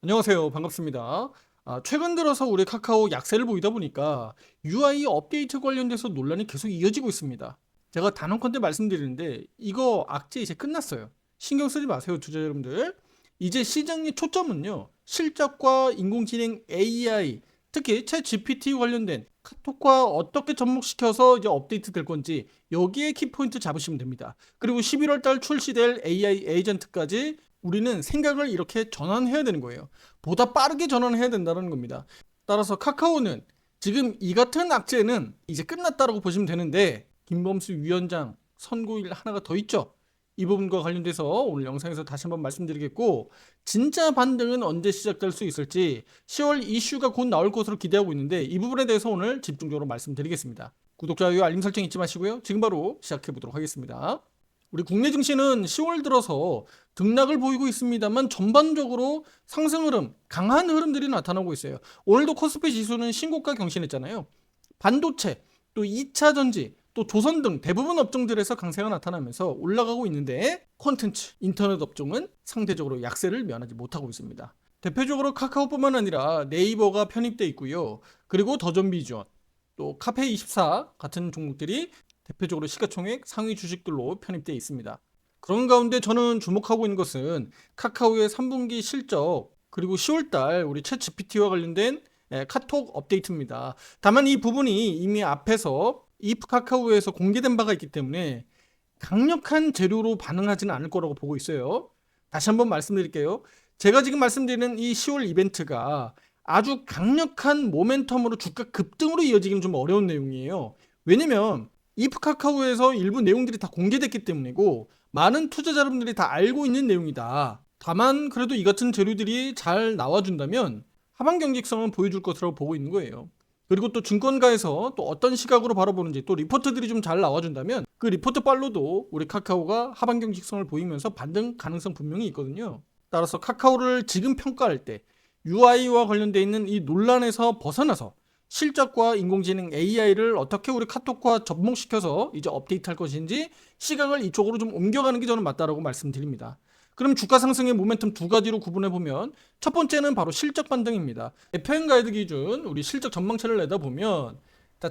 안녕하세요. 반갑습니다. 최근 들어서 우리 카카오 약세를 보이다 보니까 UI 업데이트 관련돼서 논란이 계속 이어지고 있습니다. 제가 단언컨대 말씀드리는데 이거 악재 이제 끝났어요. 신경 쓰지 마세요, 투자 여러분들. 이제 시장의 초점은요. 실적과 인공지능 AI, 특히 챗 GPT 관련된 카톡과 어떻게 접목시켜서 이제 업데이트 될 건지 여기에 키포인트 잡으시면 됩니다. 그리고 11월 달 출시될 AI 에이전트까지 우리는 생각을 이렇게 전환해야 되는 거예요. 보다 빠르게 전환해야 된다는 겁니다. 따라서 카카오는 지금 이 같은 악재는 이제 끝났다라고 보시면 되는데 김범수 위원장 선고일 하나가 더 있죠. 이 부분과 관련돼서 오늘 영상에서 다시 한번 말씀드리겠고, 진짜 반등은 언제 시작될 수 있을지 10월 이슈가 곧 나올 것으로 기대하고 있는데 이 부분에 대해서 오늘 집중적으로 말씀드리겠습니다. 구독, 좋아요, 알림 설정 잊지 마시고요. 지금 바로 시작해 보도록 하겠습니다. 우리 국내 증시는 10월 들어서 등락을 보이고 있습니다만 전반적으로 상승 흐름, 강한 흐름들이 나타나고 있어요. 오늘도 코스피 지수는 신고가 경신했잖아요. 반도체, 또 2차 전지, 또 조선 등 대부분 업종들에서 강세가 나타나면서 올라가고 있는데 콘텐츠, 인터넷 업종은 상대적으로 약세를 면하지 못하고 있습니다. 대표적으로 카카오뿐만 아니라 네이버가 편입돼 있고요. 그리고 더존비주얼, 또 카페24 같은 종목들이 대표적으로 시가총액 상위 주식들로 편입되어 있습니다. 그런 가운데 저는 주목하고 있는 것은 카카오의 3분기 실적, 그리고 10월달 우리 챗 GPT와 관련된 카톡 업데이트입니다. 다만 이 부분이 이미 앞에서 이프 카카오에서 공개된 바가 있기 때문에 강력한 재료로 반응하지는 않을 거라고 보고 있어요. 다시 한번 말씀드릴게요. 제가 지금 말씀드리는 이 10월 이벤트가 아주 강력한 모멘텀으로 주가 급등으로 이어지기는 좀 어려운 내용이에요. 왜냐면 이프 카카오에서 일부 내용들이 다 공개됐기 때문이고 많은 투자자 여러분들이 다 알고 있는 내용이다. 다만 그래도 이 같은 재료들이 잘 나와준다면 하방 경직성은 보여줄 것으로 보고 있는 거예요. 그리고 또 증권가에서 또 어떤 시각으로 바라보는지 또 리포트들이 좀 잘 나와준다면 그 리포트 빨로도 우리 카카오가 하방 경직성을 보이면서 반등 가능성 분명히 있거든요. 따라서 카카오를 지금 평가할 때 UI와 관련돼 있는 이 논란에서 벗어나서 실적과 인공지능 AI를 어떻게 우리 카톡과 접목시켜서 이제 업데이트할 것인지 시각을 이쪽으로 좀 옮겨가는 게 저는 맞다라고 말씀드립니다. 그럼 주가 상승의 모멘텀 두 가지로 구분해 보면 첫 번째는 바로 실적 반등입니다. FM 가이드 기준 우리 실적 전망치를 내다보면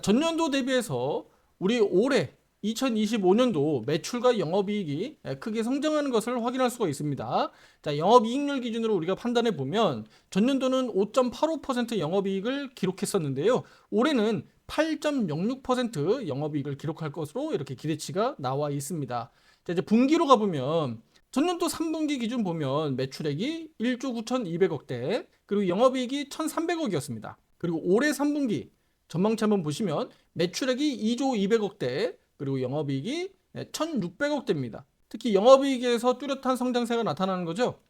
전년도 대비해서 우리 올해 2025년도 매출과 영업이익이 크게 성장하는 것을 확인할 수가 있습니다. 자, 영업이익률 기준으로 우리가 판단해 보면 전년도는 5.85% 영업이익을 기록했었는데요. 올해는 8.06% 영업이익을 기록할 것으로 이렇게 기대치가 나와 있습니다. 자, 이제 분기로 가보면 전년도 3분기 기준 보면 매출액이 1조 9,200억대, 그리고 영업이익이 1,300억이었습니다. 그리고 올해 3분기 전망치 한번 보시면 매출액이 2조 200억대, 그리고 영업이익이 1,600억대입니다. 특히 영업이익에서 뚜렷한 성장세가 나타나는 거죠.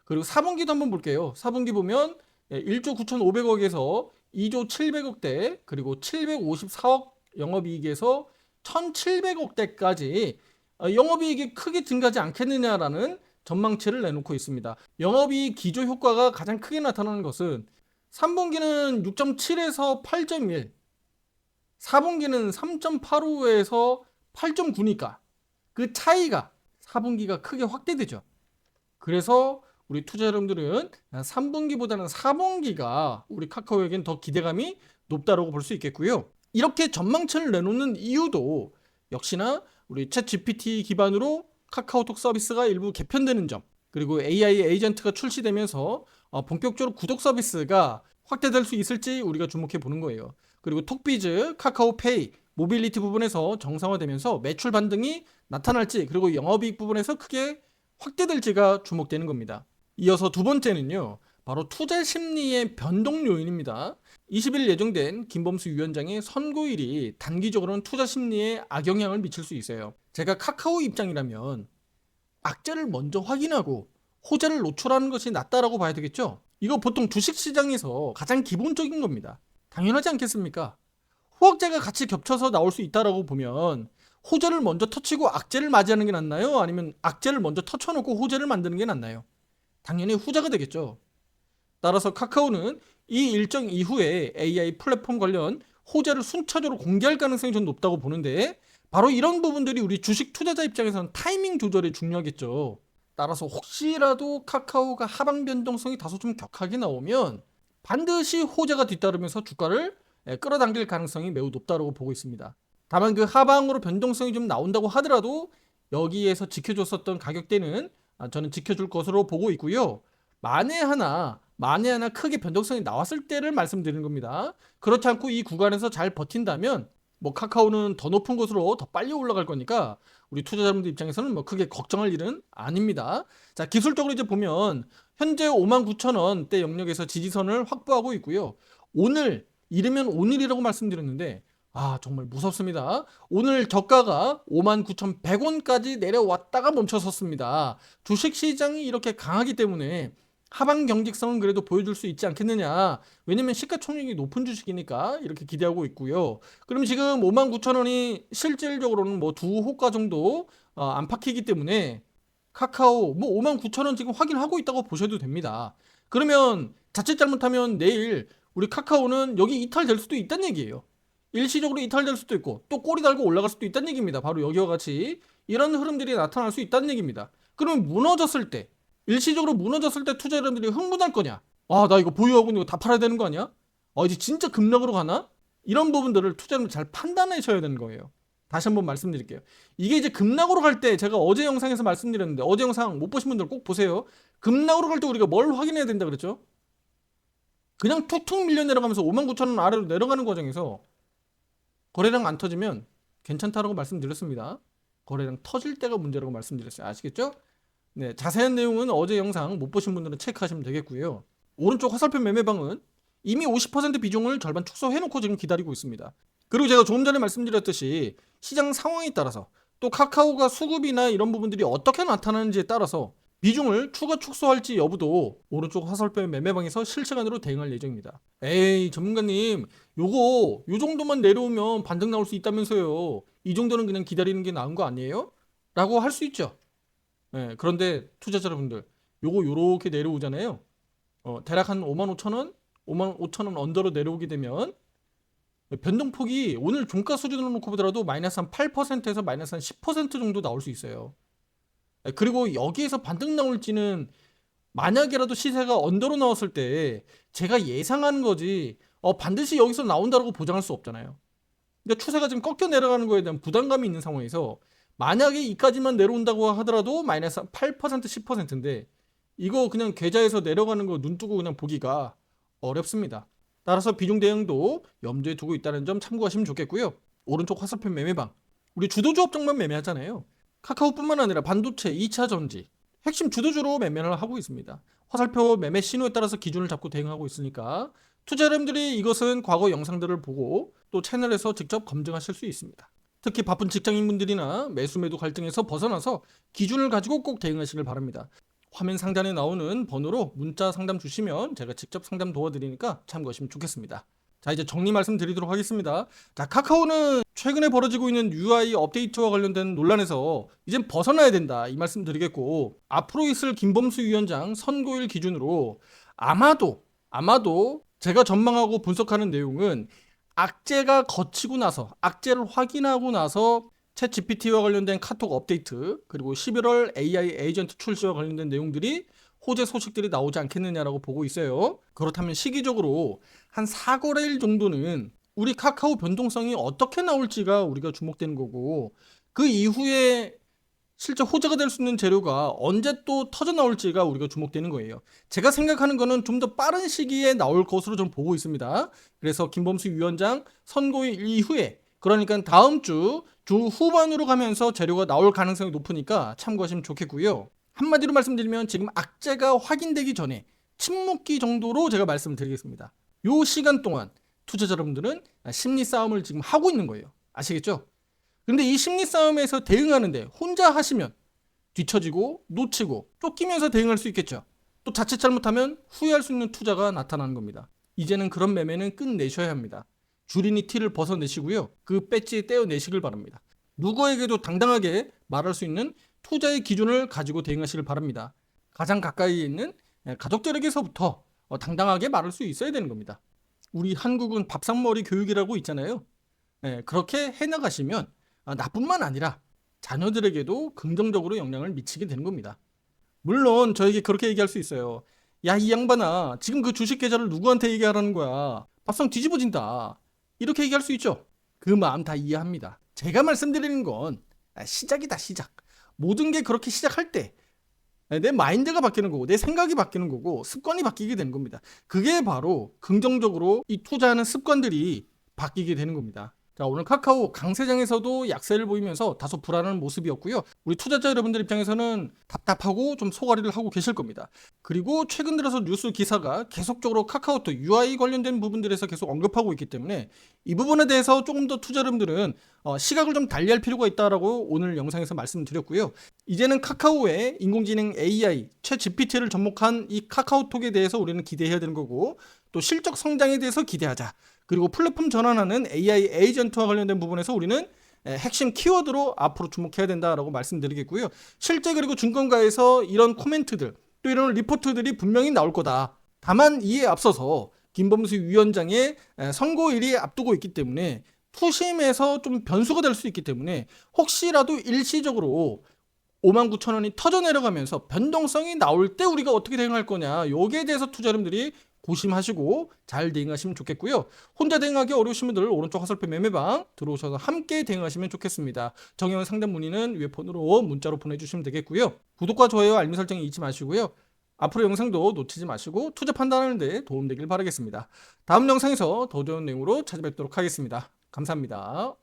그리고 4분기도 한번 볼게요. 4분기 보면 1조 9,500억에서 2조 700억대, 그리고 754억 영업이익에서 1,700억대까지 영업이익이 크게 증가하지 않겠느냐라는 전망치를 내놓고 있습니다. 영업이익 기조 효과가 가장 크게 나타나는 것은 3분기는 6.7에서 8.1, 4분기는 3.85에서 8.9니까 그 차이가 4분기가 크게 확대되죠. 그래서 우리 투자 여러분들은 3분기보다는 4분기가 우리 카카오에겐 더 기대감이 높다고 볼 수 있겠고요. 이렇게 전망치를 내놓는 이유도 역시나 우리 챗 GPT 기반으로 카카오톡 서비스가 일부 개편되는 점, 그리고 AI 에이전트가 출시되면서 본격적으로 구독 서비스가 확대될 수 있을지 우리가 주목해 보는 거예요. 그리고 톡비즈, 카카오페이, 모빌리티 부분에서 정상화되면서 매출 반등이 나타날지, 그리고 영업이익 부분에서 크게 확대될지가 주목되는 겁니다. 이어서 두 번째는요, 바로 투자 심리의 변동 요인입니다. 20일 예정된 김범수 위원장의 선고일이 단기적으로는 투자 심리에 악영향을 미칠 수 있어요. 제가 카카오 입장이라면 악재를 먼저 확인하고 호재를 노출하는 것이 낫다라고 봐야 되겠죠? 이거 보통 주식시장에서 가장 기본적인 겁니다. 당연하지 않겠습니까? 호악재가 같이 겹쳐서 나올 수 있다라고 보면 호재를 먼저 터치고 악재를 맞이하는 게 낫나요? 아니면 악재를 먼저 터쳐놓고 호재를 만드는 게 낫나요? 당연히 후자가 되겠죠. 따라서 카카오는 이 일정 이후에 AI 플랫폼 관련 호재를 순차적으로 공개할 가능성이 좀 높다고 보는데 바로 이런 부분들이 우리 주식 투자자 입장에서는 타이밍 조절이 중요하겠죠. 따라서 혹시라도 카카오가 하방 변동성이 다소 좀 격하게 나오면 반드시 호재가 뒤따르면서 주가를 끌어당길 가능성이 매우 높다고 보고 있습니다. 다만 그 하방으로 변동성이 좀 나온다고 하더라도 여기에서 지켜줬었던 가격대는 저는 지켜줄 것으로 보고 있고요. 만에 하나 크게 변동성이 나왔을 때를 말씀드리는 겁니다. 그렇지 않고 이 구간에서 잘 버틴다면 뭐 카카오는 더 높은 곳으로 더 빨리 올라갈 거니까 우리 투자자분들 입장에서는 뭐 크게 걱정할 일은 아닙니다. 자, 기술적으로 이제 보면 현재 59,000원대 영역에서 지지선을 확보하고 있고요. 오늘 이르면 오늘이라고 말씀드렸는데 정말 무섭습니다. 오늘 저가가 59,100원까지 내려왔다가 멈춰섰습니다. 주식시장이 이렇게 강하기 때문에 하방 경직성은 그래도 보여줄 수 있지 않겠느냐. 왜냐면 시가총액이 높은 주식이니까 이렇게 기대하고 있고요. 그럼 지금 59,000원이 실질적으로는 뭐 두 호가 정도 안팎이기 때문에 카카오 뭐 59,000원 지금 확인하고 있다고 보셔도 됩니다. 그러면 자칫 잘못하면 내일 우리 카카오는 여기 이탈될 수도 있다는 얘기예요. 일시적으로 이탈될 수도 있고 또 꼬리 달고 올라갈 수도 있다는 얘기입니다. 바로 여기와 같이 이런 흐름들이 나타날 수 있다는 얘기입니다. 그러면 무너졌을 때 일시적으로 무너졌을 때 투자자들이 흥분할 거냐? 나 이거 보유하고 있는 거 다 팔아야 되는 거 아니야? 이제 진짜 급락으로 가나? 이런 부분들을 투자자들 잘 판단하셔야 되는 거예요. 다시 한번 말씀드릴게요. 이게 이제 급락으로 갈 때 제가 어제 영상에서 말씀드렸는데 어제 영상 못 보신 분들 꼭 보세요. 급락으로 갈 때 우리가 뭘 확인해야 된다 그랬죠? 그냥 툭툭 밀려 내려가면서 59,000원 아래로 내려가는 과정에서 거래량 안 터지면 괜찮다라고 말씀드렸습니다. 거래량 터질 때가 문제라고 말씀드렸어요. 아시겠죠? 네, 자세한 내용은 어제 영상 못 보신 분들은 체크하시면 되겠고요. 오른쪽 화살표 매매방은 이미 50% 비중을 절반 축소해놓고 지금 기다리고 있습니다. 그리고 제가 조금 전에 말씀드렸듯이 시장 상황에 따라서 또 카카오가 수급이나 이런 부분들이 어떻게 나타나는지에 따라서 비중을 추가 축소할지 여부도 오른쪽 화살표 매매방에서 실시간으로 대응할 예정입니다. 에이 전문가님 요 정도만 내려오면 반등 나올 수 있다면서요. 이 정도는 그냥 기다리는 게 나은 거 아니에요? 라고 할 수 있죠. 그런데 투자자 여러분들 요렇게 내려오잖아요. 대략 한 55,000원 55,000원 언더로 내려오게 되면 변동폭이 오늘 종가 수준으로 놓고 보더라도 마이너스 한 8%에서 마이너스 한 10% 정도 나올 수 있어요. 그리고 여기에서 반등 나올지는 만약에라도 시세가 언더로 나왔을 때 제가 예상하는 거지 반드시 여기서 나온다고 보장할 수 없잖아요. 그러니까 추세가 지금 꺾여 내려가는 거에 대한 부담감이 있는 상황에서 만약에 이까지만 내려온다고 하더라도 마이너스 8% 10%인데 이거 그냥 계좌에서 내려가는 거 눈 뜨고 그냥 보기가 어렵습니다. 따라서 비중 대응도 염두에 두고 있다는 점 참고하시면 좋겠고요. 오른쪽 화살표 매매방 우리 주도주업종만 매매하잖아요. 카카오뿐만 아니라 반도체, 2차 전지 핵심 주도주로 매매를 하고 있습니다. 화살표 매매 신호에 따라서 기준을 잡고 대응하고 있으니까 투자자분들이 이것은 과거 영상들을 보고 또 채널에서 직접 검증하실 수 있습니다. 특히 바쁜 직장인분들이나 매수 매도 갈등에서 벗어나서 기준을 가지고 꼭 대응하시길 바랍니다. 화면 상단에 나오는 번호로 문자 상담 주시면 제가 직접 상담 도와드리니까 참고하시면 좋겠습니다. 자, 이제 정리 말씀드리도록 하겠습니다. 자, 카카오는 최근에 벌어지고 있는 UI 업데이트와 관련된 논란에서 이젠 벗어나야 된다 이 말씀 드리겠고 앞으로 있을 김범수 위원장 선고일 기준으로 아마도 제가 전망하고 분석하는 내용은 악재가 거치고 나서 악재를 확인하고 나서 챗 GPT와 관련된 카톡 업데이트 그리고 11월 AI 에이전트 출시와 관련된 내용들이 호재 소식들이 나오지 않겠느냐라고 보고 있어요. 그렇다면 시기적으로 한 4거래일 정도는 우리 카카오 변동성이 어떻게 나올지가 우리가 주목되는 거고 그 이후에 실제 호재가 될 수 있는 재료가 언제 또 터져 나올지가 우리가 주목되는 거예요. 제가 생각하는 거는 좀 더 빠른 시기에 나올 것으로 좀 보고 있습니다. 그래서 김범수 위원장 선고일 이후에 그러니까 다음 주 후반으로 가면서 재료가 나올 가능성이 높으니까 참고하시면 좋겠고요. 한마디로 말씀드리면 지금 악재가 확인되기 전에 침묵기 정도로 제가 말씀을 드리겠습니다. 이 시간 동안 투자자 여러분들은 심리 싸움을 지금 하고 있는 거예요. 아시겠죠? 근데 이 심리 싸움에서 대응하는데 혼자 하시면 뒤처지고 놓치고 쫓기면서 대응할 수 있겠죠. 또 자칫 잘못하면 후회할 수 있는 투자가 나타나는 겁니다. 이제는 그런 매매는 끝내셔야 합니다. 주린이 티를 벗어내시고요. 그 배지 떼어내시길 바랍니다. 누구에게도 당당하게 말할 수 있는 투자의 기준을 가지고 대응하시길 바랍니다. 가장 가까이 있는 가족들에게서부터 당당하게 말할 수 있어야 되는 겁니다. 우리 한국은 밥상머리 교육이라고 있잖아요. 그렇게 해나가시면 나뿐만 아니라 자녀들에게도 긍정적으로 영향을 미치게 되는 겁니다. 물론 저에게 그렇게 얘기할 수 있어요. 야, 이 양반아, 지금 그 주식 계좌를 누구한테 얘기하라는 거야? 밥상 뒤집어진다. 이렇게 얘기할 수 있죠. 그 마음 다 이해합니다. 제가 말씀드리는 건 시작이다, 시작. 모든 게 그렇게 시작할 때 내 마인드가 바뀌는 거고 내 생각이 바뀌는 거고 습관이 바뀌게 되는 겁니다. 그게 바로 긍정적으로 이 투자하는 습관들이 바뀌게 되는 겁니다. 자, 오늘 카카오 강세장에서도 약세를 보이면서 다소 불안한 모습이었고요. 우리 투자자 여러분들 입장에서는 답답하고 좀 소가리를 하고 계실 겁니다. 그리고 최근 들어서 뉴스 기사가 계속적으로 카카오톡 UI 관련된 부분들에서 계속 언급하고 있기 때문에 이 부분에 대해서 조금 더 투자 여러분들은 시각을 좀 달리할 필요가 있다라고 오늘 영상에서 말씀드렸고요. 이제는 카카오의 인공지능 AI, 챗 GPT를 접목한 이 카카오톡에 대해서 우리는 기대해야 되는 거고 또 실적 성장에 대해서 기대하자. 그리고 플랫폼 전환하는 AI 에이전트와 관련된 부분에서 우리는 핵심 키워드로 앞으로 주목해야 된다라고 말씀드리겠고요. 실제 그리고 증권가에서 이런 코멘트들 또 이런 리포트들이 분명히 나올 거다. 다만 이에 앞서서 김범수 위원장의 선고일이 앞두고 있기 때문에 투심에서 좀 변수가 될 수 있기 때문에 혹시라도 일시적으로 59,000원이 터져 내려가면서 변동성이 나올 때 우리가 어떻게 대응할 거냐, 여기에 대해서 투자 여러분들이 고심하시고 잘 대응하시면 좋겠고요. 혼자 대응하기 어려우신 분들 오른쪽 화살표 매매방 들어오셔서 함께 대응하시면 좋겠습니다. 정형 상담 문의는 위에 폰으로 문자로 보내주시면 되겠고요. 구독과 좋아요, 알림 설정 잊지 마시고요. 앞으로 영상도 놓치지 마시고 투자 판단하는 데 도움되길 바라겠습니다. 다음 영상에서 더 좋은 내용으로 찾아뵙도록 하겠습니다. 감사합니다.